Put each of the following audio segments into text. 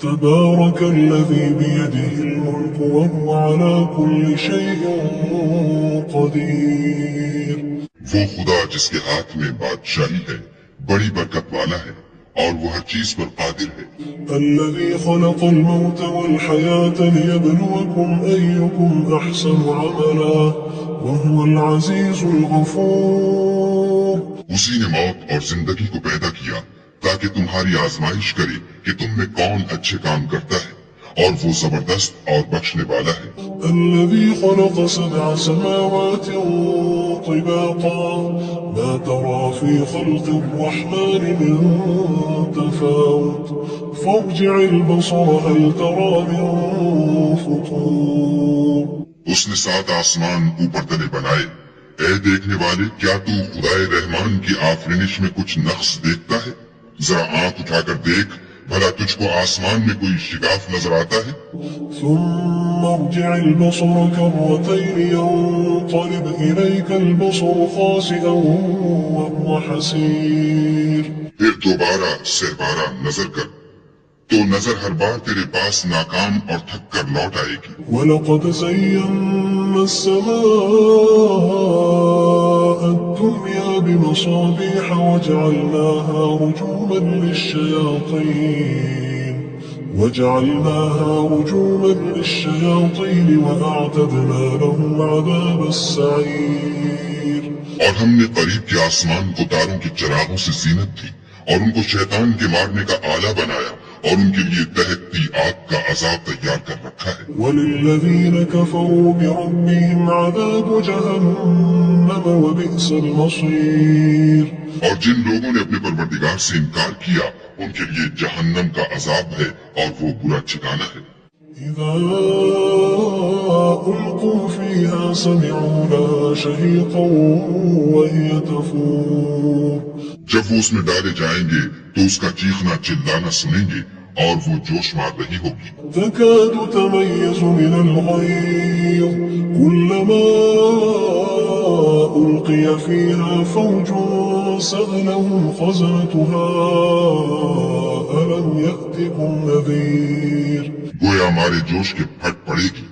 تبارك الذي بيده الملك وهو على كل شيء قدير. وہ خدا جس کے ہاتھ میں بادشاہی ہے بڑی برکت والا ہے اور وہ ہر چیز پر قادر ہے. الذي خلق الموت والحياة ليبلوكم أيكم أحسن عملا وهو العزيز الغفور. اسی نے موت اور زندگی کو پیدا کیا تاکہ تمہاری آزمائش کرے کہ تم میں کون اچھے کام کرتا ہے اور وہ زبردست اور بخشنے والا ہے. الذي خلق 7 سماوات طباقا ما ترى في خلق الرحمن من تفاوت فارجع البصر هل ترى من فطور. اس نے 7 آسمان اوپر تلے بنائے. اے دیکھنے والے کیا تو خدائے رحمان کی آفرینش میں کچھ نقص دیکھتا ہے؟ ذرا آنکھ اٹھا کر دیکھ بھلا تجھ کو آسمان میں کوئی شگاف نظر آتا ہے؟ ثم ارجع البصر كرتين ينقلب إليك البصر خاسئا وهو حسير. پھر دوبارہ سہبارہ نظر کر تو نظر ہر بار تیرے پاس ناکام اور تھک کر لوٹ آئے گی. وَلَقَدْ زَيَّنَّا السَّمَاءَ الدُّنْيَا بِمَصَابِيحَ وَجَعَلْنَاهَا لِلشَّيَاطِينِ وَأَعْتَدْنَا لَهُمْ عَذَابَ السَّعِيرِ. اور ہم نے قریب کے آسمان کو تاروں کے چراغوں سے زینت دی اور ان کو شیطان کے مارنے کا آلہ بنایا اور ان کے لیے دہکتی آگ کا عذاب تیار کر رکھا ہے. وَلِلَّذِينَ كَفَرُوا بِرَبِّهِمْ عَذَابُ جَهَنَّمَ وَبِئْسَ الْمَصِيرُ. اور جن لوگوں نے اپنے پروردگار سے انکار کیا ان کے لیے جہنم کا عذاب ہے اور وہ برا ٹھکانہ ہے. إِذَا أُلْقُوا فِيهَا سَمِعُوا لَهَا شَهِيقًا وَهِيَ تَفُورُ. جب وہ اس میں ڈالے جائیں گے تو اس کا چیخنا چلانا سنیں گے اور وہ جوش مار رہی ہوگی. تَكَادُ تَمَيَّزُ مِنَ الْغَيْظِ كُلَّمَا أُلْقِيَ فِيهَا فَوْجٌ سَأَلَهُمْ خَزَنَتُهَا أَلَمْ يَأْتِكُمْ نَذِيرٌ. گویا ہمارے جوش کے پھٹ پڑے گی.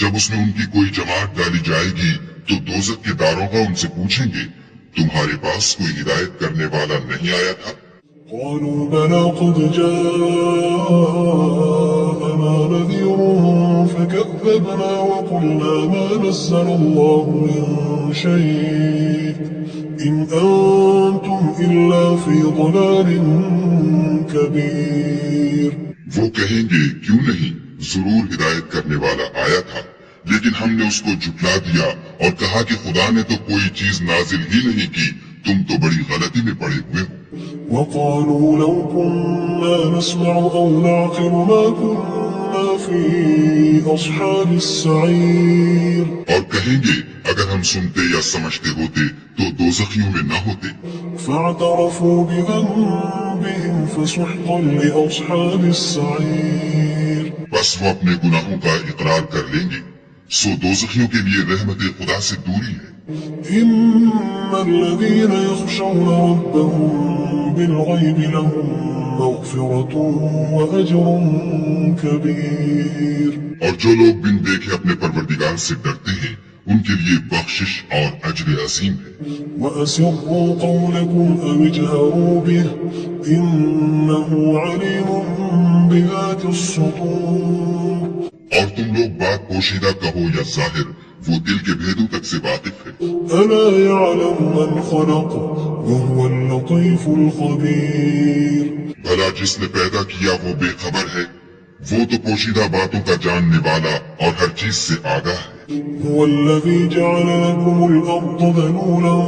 جب اس میں ان کی کوئی جماعت ڈالی جائے گی تو دوزخ کے داروغہ ان سے پوچھیں گے تمہارے پاس کوئی ہدایت کرنے والا نہیں آیا تھا؟ قالوا بلى قد جاءنا نذير فكذبنا وقلنا ما نزل الله من شيء إن أنتم إلا في ضلال كبير. وہ کہیں گے کیوں نہیں ضرور ہدایت کرنے والا آیا تھا لیکن ہم نے اس کو جھٹلا دیا اور کہا کہ خدا نے تو کوئی چیز نازل ہی نہیں کی تم تو بڑی غلطی میں پڑے ہوئے ہو. وقالوا لو كنا نسمع أو نعقل ما كنا في أصحاب السعير. اور کہیں گے اگر ہم سنتے یا سمجھتے ہوتے تو دوزخیوں میں نہ ہوتے. فاعترفوا بذنبهم فسحقا لأصحاب السعير. بس وہ اپنے گناہوں کا اقرار کر لیں گے سو دوزخیوں کے لیے رحمت خدا سے دوری ہے. إن الذين يخشون ربهم بالغيب لهم مغفرة وأجر كبير. اور جو لوگ بن دیکھے اپنے پروردگار سے ڈرتے ہیں ان کے لیے بخشش اور اجر عظیم ہے. وأسروا قولكم أو اجهروا به إنه عليم بذات الصدور. اور تم لوگ بات پوشیدہ کہو یا ظاہر وہ دل کے بھیدوں تک سے واقف ہے. ألا يعلم من خلق وهو اللطيف الخبير. بھلا جس نے پیدا کیا وہ بے خبر ہے وہ تو پوشیدہ باتوں کا جاننے والا اور ہر چیز سے آگاہ ہے. هو الذي جعل لكم الأرض ذلولا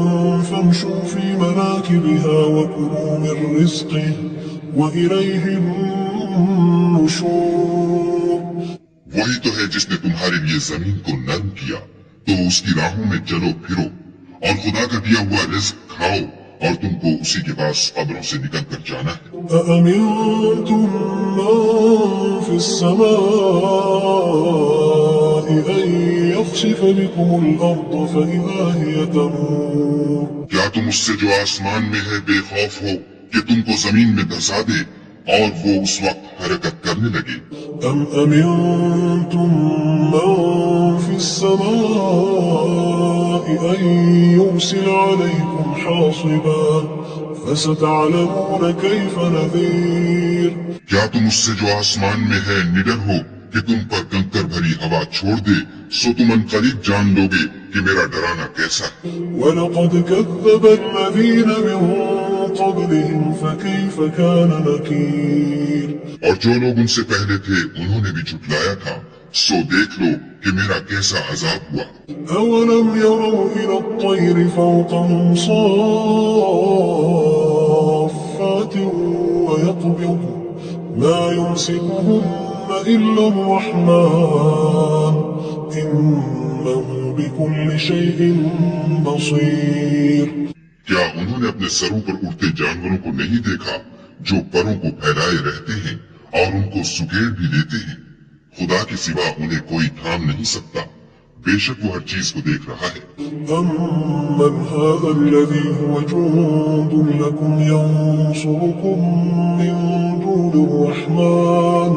فامشوا في مناكبها وكلوا من رزقه وإليه النشور. وہی تو ہے جس نے تمہارے لیے زمین کو نرم کیا تو اس کی راہوں میں چلو پھرو اور خدا کا دیا ہوا رزق کھاؤ اور تم کو اسی کے پاس قبروں سے نکل کر جانا ہے. أأمنتم من في السماء أن يخسف بكم الأرض فإذا هي تمور. کیا تم اس سے جو آسمان میں ہے بے خوف ہو کہ تم کو زمین میں دھسا دے اور وہ اس وقت حرکت کرنے لگے۔ أم أمنتم من في السماء أن يرسل عليكم حاصبا فستعلمون كيف نذير۔ کیا تم اس سے جو آسمان میں ہے نڈر ہو کہ تم پر کنکر بھری ہوا چھوڑ دے، سو تم ان قریب جان لو گے کہ میرا ڈرانا کیسا ہے۔ وَلَقَدْ كَذَّبَ الَّذِينَ مِن قَبْلِهِمْ فَكَيْفَ كَانَ نَكِيرِ۔ اور جو لوگ ان سے پہلے تھے انہوں نے بھی جھٹلایا تھا، سو دیکھ لو کہ میرا کیسا عذاب ہوا۔ أَوَلَمْ يَرَوْا إِلَى الطَّيْرِ فَوْقَهُمْ صَافَّاتٍ وَيَقْبِضْنَ مَا يُمْسِكُهُنَّ إِلَّا الرَّحْمَنُ إِنَّهُ بِكُلِّ شَيْءٍ بَصِيرٌ۔ کیا انہوں نے اپنے سروں پر اڑتے جانوروں کو نہیں دیکھا جو پروں کو پھیلائے رہتے ہیں اور ان کو سکیڑ بھی لیتے ہیں؟ خدا کے سوا انہیں کوئی تھام نہیں سکتا، بے شک وہ ہر چیز کو دیکھ رہا ہے۔ أَمَّنْ هَذَا الَّذِي هُوَ جُندٌ لَكُمْ يَنصُرُكُم مِّن دُونِ الرَّحْمَنِ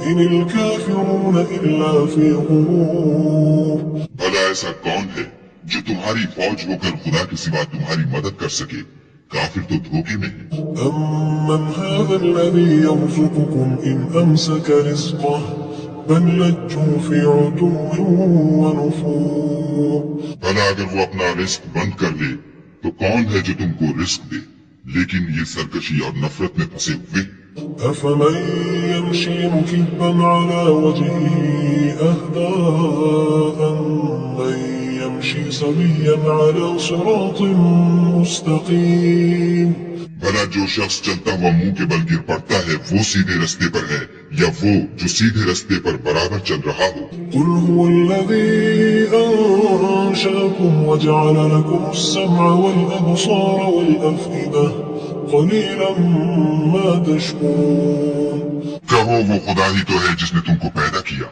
إِنِ الْكَافِرُونَ إِلَّا فِي غُرُورٍ۔ بھلا ایسا کون ہے جو تمہاری فوج ہو کر خدا کے سوا تمہاری مدد کر سکے؟ کافر تو دھوکے میں ہے۔ أَمَّنْ هَذَا الَّذِي يَرْزُقُكُمْ إِنْ أَمْسَكَ رِزْقَهُ بَل لَجُّوا فِي عُتُوٍّ وَنُفُورٍ۔ بھلا اگر وہ اپنا رزق بند کر لے تو کون ہے جو تم کو رزق دے، لیکن یہ سرکشی اور نفرت میں پھنسے ہوئے۔ أَفَمَن يَمْشِي مُكِبًّا عَلَى وَجْهِهِ أَهْدَىٰ أَمَّن يَمْشِي سَوِيًّا عَلَى صِرَاطٍ مُّسْتَقِيمٍ۔ بھلا جو شخص چلتا ہوا منہ کے بل گر پڑتا ہے وہ سیدھے رستے پر ہے یا وہ جو سیدھے رستے پر برابر چل رہا ہو؟ قُلْ هُوَ الَّذِي أَنشَأَكُمْ وَجَعَلَ لَكُمُ السَّمْعَ وَالْأَبْصَارَ وَالْأَفْئِدَةَ قَلِيلًا مَا تَشْكُرُونَ۔ کہو وہ خدا ہی تو ہے جس نے تم کو پیدا کیا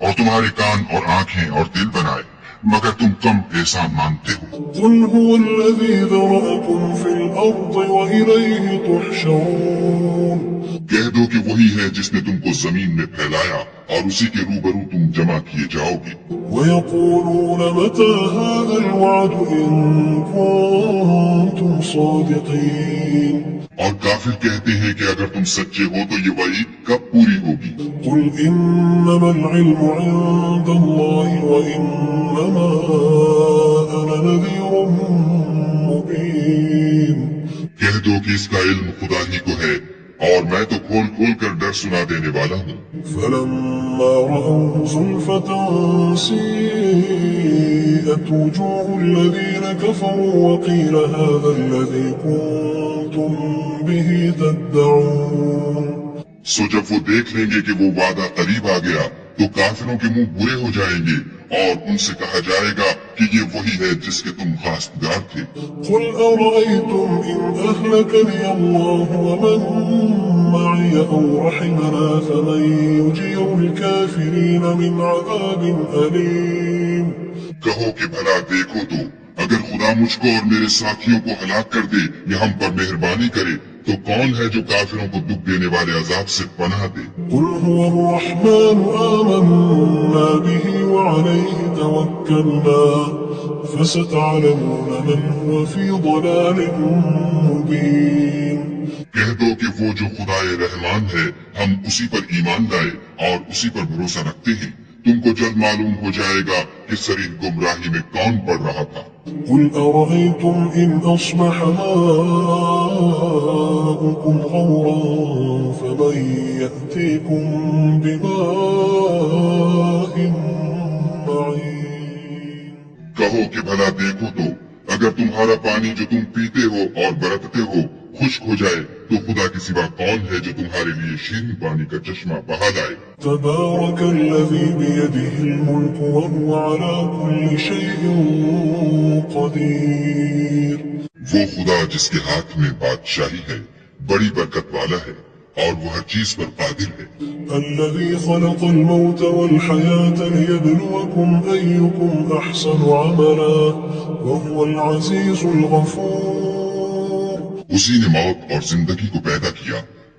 اور تمہارے کان اور آنکھیں اور دل بنائے، مگر تم کم احسان مانتے ہو۔ قُلْ هُوَ الَّذِي ذَرَأَكُمْ فِي الْأَرْضِ وَإِلَيْهِ تُحْشَرُونَ۔ کہہ دو کہ وہی ہے جس نے تم کو زمین میں پھیلایا اور اسی کے روبرو تم جمع کیے جاؤ گے۔ وَيَقُولُونَ مَتَىٰ هَٰذَا الْوَعْدُ إِن كُنتُمْ صَادِقِينَ۔ اور کافر کہتے ہیں کہ اگر تم سچے ہو تو یہ وعید کب پوری ہوگی؟ قُلْ إِنَّمَا الْعِلْمُ عِندَ اللَّهِ وَإِنَّمَا أَنَا نَذِيرٌ مُّبِينٌ۔ کہہ دو کہ اس کا علم خدا ہی کو ہے اور میں تو کھول کھول کر ڈر سنا دینے والا ہوں۔ فَلَمَّا رَأَوْهُ زُلْفَةً سِيئَتْ وُجُوهُ الَّذِينَ كَفَرُوا وَقِيلَ هَٰذَا الَّذِي كُنتُم بِهِ تَدَّعُونَ۔ سو جب وہ دیکھ لیں گے کہ وہ وعدہ قریب آ گیا تو کافروں کے منہ برے ہو جائیں گے اور ان سے کہا جائے گا کہ یہ وہی ہے جس کے تم خواستگار تھے۔ قُلْ أَرَأَيْتُمْ إِنْ أَهْلَكَنِيَ اللَّهُ وَمَن مَّعِيَ أَوْ رَحِمَنَا فَمَن يُجِيرُ الْكَافِرِينَ مِنْ عَذَابٍ أَلِيمٍ۔ کہو کہ بھلا دیکھو تو اگر خدا مجھ کو اور میرے ساتھیوں کو ہلاک کر دے یا ہم پر مہربانی کرے تو کون ہے جو کافروں کو دکھ دینے والے عذاب سے پناہ دے؟ قُلْ هُوَ الرَّحْمَنُ آمَنَّا بِهِ وَعَلَيْهِ تَوَكَّلْنَا فَسَتَعْلَمُونَ مَنْ هُوَ فِي ضَلَالٍ مُّبِينٍ۔ کہہ دو کہ وہ جو خدائے رحمان ہے ہم اسی پر ایمان لائے اور اسی پر بھروسہ رکھتے ہیں، تم کو جلد معلوم ہو جائے گا کہ صریح گمراہی میں کون پڑ رہا تھا۔ قُلْ أَرَأَيْتُمْ إِنْ أَصْبَحَ مَاؤُكُمْ غَوْرًا فَمَن يَأْتِيكُم بِمَاءٍ مَّعِينٍ۔ کہو کہ بھلا دیکھو تو اگر تمہارا پانی جو تم پیتے ہو اور برتتے ہو خشک ہو جائے تو خدا کے سوا کون ہے جو تمہارے لیے شیریں پانی کا چشمہ بہا لائے؟ تبارك الذي بيده الملك وهو على كل شيء قدير۔ وہ خدا جس کے ہاتھ میں بادشاہی ہے بڑی برکت والا ہے اور وہ ہر چیز پر قادر ہے۔ الذي خلق الموت والحياة ليبلوكم أيكم أحسن عملا وهو العزيز الغفور۔ اسی نے موت اور زندگی کو پیدا کیا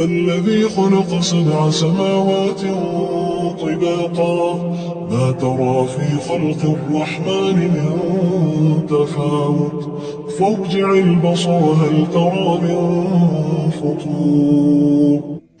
الذي خلق 7 سماوات طباقا ما ترى في خلق الرحمن من تفاوت فارجع البصر هل ترى من فطور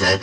7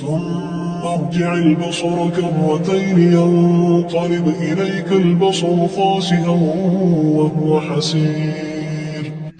ثم ارجع البصر كرتين ينقلب إليك البصر خاسئا وهو حسير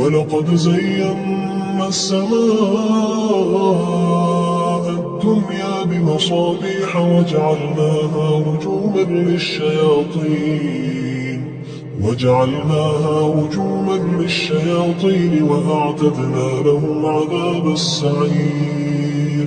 ولقد زينا السماء الدنيا بمصابيح وجعلناها رجوما للشياطين وأعتدنا لهم عذاب السعير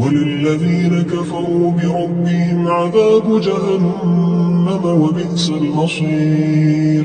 وللذين كفروا بربهم عذاب جهنم وبئس المصير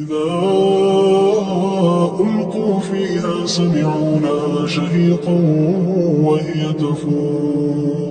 إذا ألقوا فيها سمعوا لها شهيقا وهي تفور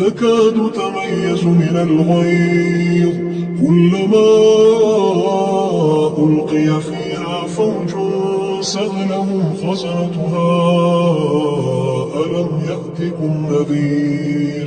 تكاد تميز من الغيظ كلما ألقي فيها فوج سألهم خزنتها ألم يأتكم نذير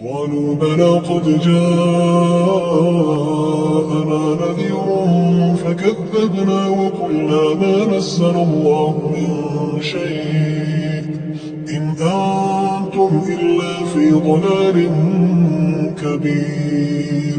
قالوا بلى قد جاءنا نذير فكذبنا وقلنا ما نزل الله من شيء إن أنتم إلا في ضلال كبير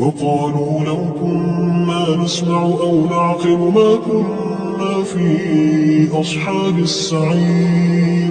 وقالوا لو كنا نسمع أو نعقل ما كنا في أصحاب السعير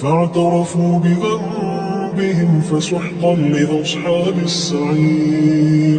فاعترفوا بذنبهم فسحقا لأصحاب السعير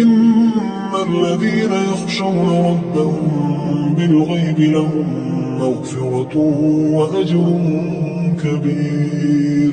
إن الذين يخشون ربهم بالغيب لهم مغفرة وأجر كبير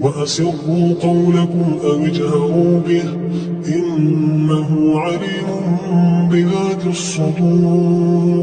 وأسروا قولكم أو اجهروا به إنه عليم بذات الصدور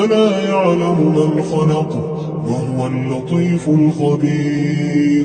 ألا يعلم من خلق وهو اللطيف الخبير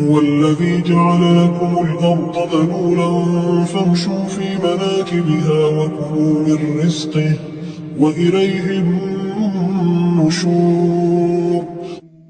هو الذي جعل لكم الأرض ذلولا فامشوا في مناكبها وكلوا من رزقه وإليه النشور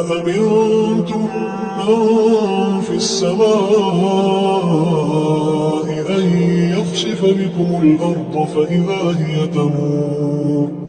أأمنتم من في السماء أن يخسف بكم الأرض فإذا هي تمور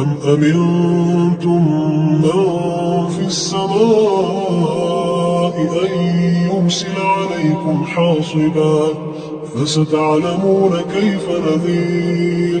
أم أمنتم من في السماء أن يرسل عليكم حاصبا فستعلمون كيف نذير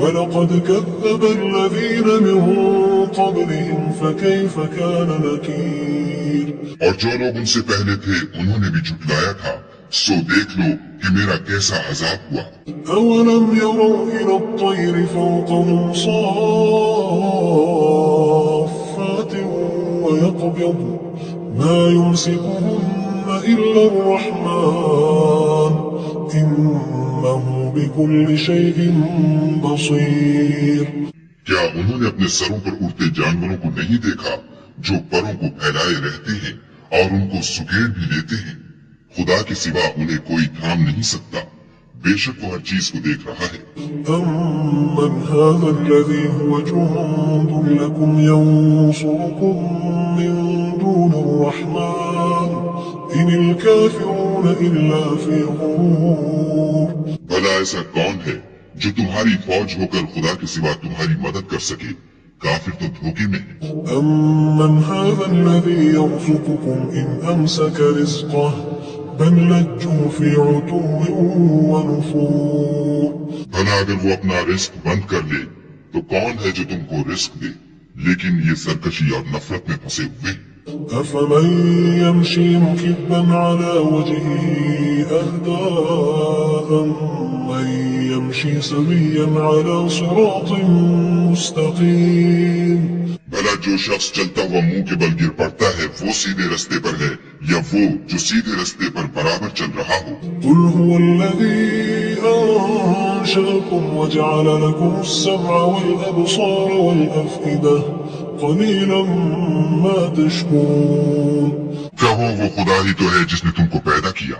ولقد كذب الذين من قبلهم فكيف كان نكير اور جو لوگ ان سے پہلے تھے انہوں نے بھی جھٹلایا تھا، سو دیکھ لو کہ میرا کیسا عذاب ہوا۔ أولم يروا إلى الطير فوقهم صافات ويقبض ما يمسكهن إلا الرحمن إنه بكل شيء بصير۔ کیا انہوں نے اپنے سروں پر اڑتے جانوروں کو نہیں دیکھا جو پروں کو پھیلائے رہتے ہیں اور ان کو سکیڑ بھی لیتے ہیں؟ خدا کے سوا انہیں کوئی تھام نہیں سکتا، بے شک وہ ہر چیز کو دیکھ رہا ہے۔ أَمَّنْ هَذَا الَّذِي هُوَ جُندٌ لَكُمْ يَنصُرُكُم مِّن دُونِ الرَّحْمَٰنِ إِنِ الْكَافِرُونَ إِلَّا فِي غُرُورٍ۔ بھلا ایسا کون ہے جو تمہاری فوج ہو کر خدا کے سوا تمہاری مدد کر سکے؟ کافر تو دھوکے میں ہے۔ أَمَّنْ هَذَا الَّذِي يَرْزُقُكُمْ إِنْ أَمْسَكَ رِزْقَهُ بَل لَجُّوا فِي عُتُوٍّ وَنُفُورٍ۔ بھلا اگر وہ اپنا رزق بند کر لے تو کون ہے جو تم کو رزق دے؟ لیکن یہ سرکشی اور نفرت میں پھنسے ہوئے۔ أَفَمَن يَمْشِي مُكِبًّا عَلَى وَجْهِهِ أَهْدَىٰ أَمَّن يَمْشِي سَوِيًّا عَلَى صِرَاطٍ مُّسْتَقِيمٍ۔ بھلا جو شخص چلتا ہوا منہ کے بل گر پڑتا ہے وہ سیدھے رستے پر ہے یا وہ جو سیدھے رستے پر برابر چل رہا ہو؟ قُلْ هُوَ الَّذِي أَنشَأَكُمْ وَجَعَلَ لَكُمُ السَّمْعَ وَالْأَبْصَارَ وَالْأَفْئِدَةَ قَلِيلًا مَا تَشْكُرُونَ۔ کہو وہ خدا ہی تو ہے جس نے تم کو پیدا کیا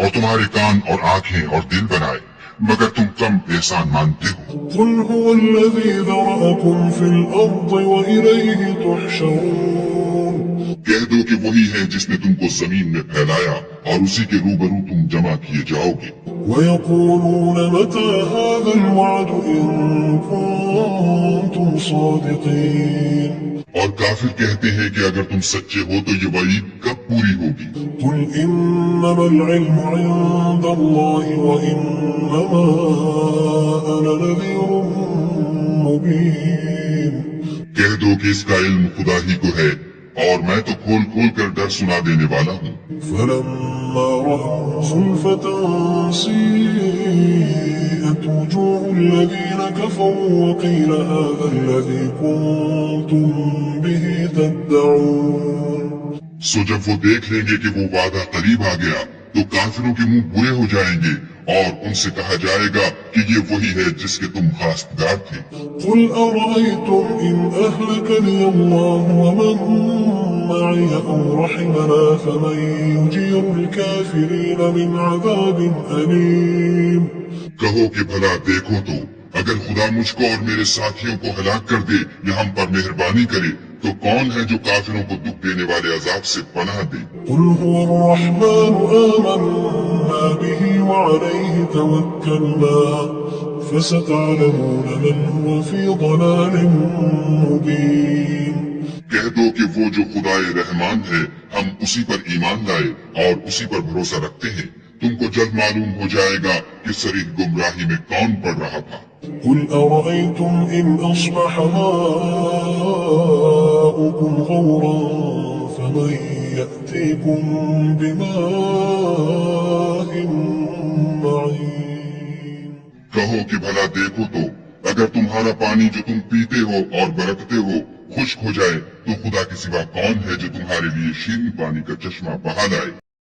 اور تمہارے کان اور آنکھیں اور دل بنائے، مگر تم کم احسان مانتے ہو۔ قُلْ هُوَ الَّذِي ذَرَأَكُمْ فِي الْأَرْضِ وَإِلَيْهِ تُحْشَرُونَ۔ کہہ دو کہ وہی ہے جس نے تم کو زمین میں پھیلایا اور اسی کے روبرو تم جمع کیے جاؤ گے۔ وَيَقُولُونَ مَتَىٰ هَٰذَا الْوَعْدُ إِن كُنتُمْ صَادِقِينَ۔ اور کافر کہتے ہیں کہ اگر تم سچے ہو تو یہ وعید کب پوری ہوگی؟ قُلْ إِنَّمَا الْعِلْمُ عِندَ اللَّهِ وَإِنَّمَا أَنَا نَذِيرٌ مُّبِينٌ۔ کہہ دو کہ اس کا علم خدا ہی کو ہے اور میں تو کھول کھول کر ڈر سنا دینے والا ہوں۔ فَلَمَّا رَأَوْهُ زُلْفَةً سِيئَتْ وُجُوهُ الَّذِينَ كَفَرُوا وَقِيلَ هَٰذَا الَّذِي كُنتُم بِهِ تَدَّعُونَ۔ سو جب وہ دیکھ لیں گے کہ وہ وعدہ قریب آ گیا تو کافروں کے منہ برے ہو جائیں گے اور ان سے کہا جائے گا کہ یہ وہی ہے جس کے تم خواستگار تھے۔ قُلْ أَرَأَيْتُمْ إِنْ أَهْلَكَنِيَ اللَّهُ وَمَن مَّعِيَ أَوْ رَحِمَنَا فَمَن يُجِيرُ الْكَافِرِينَ مِنْ عَذَابٍ أَلِيمٍ۔ کہو کہ بھلا دیکھو تو اگر خدا مجھ کو اور میرے ساتھیوں کو ہلاک کر دے یا ہم پر مہربانی کرے تو کون ہے جو کافروں کو دکھ دینے والے عذاب سے پناہ دے؟ قُلْ هُوَ الرَّحْمَٰنُ آمَنَّا بِهِ وَعَلَيْهِ تَوَكَّلْنَا فَسَتَعْلَمُونَ مَنْ هُوَ فِي ضَلَالٍ مُّبِينٍ۔ کہہ دو کہ وہ جو خدائے رحمان ہے ہم اسی پر ایمان لائے اور اسی پر بھروسہ رکھتے ہیں، تم کو جلد معلوم ہو جائے گا کہ صریح گمراہی میں کون پڑ رہا تھا۔ قُلْ أَرَأَيْتُمْ إِنْ أَصْبَحَ مَاؤُكُمْ غَوْرًا فَمَن يَأْتِيكُم بِمَاءٍ مَّعِينٍ۔ کہو کہ بھلا دیکھو تو اگر تمہارا پانی جو تم پیتے ہو اور برتتے ہو خشک ہو جائے تو خدا کے سوا کون ہے جو تمہارے لیے شیریں پانی کا چشمہ بہا لائے؟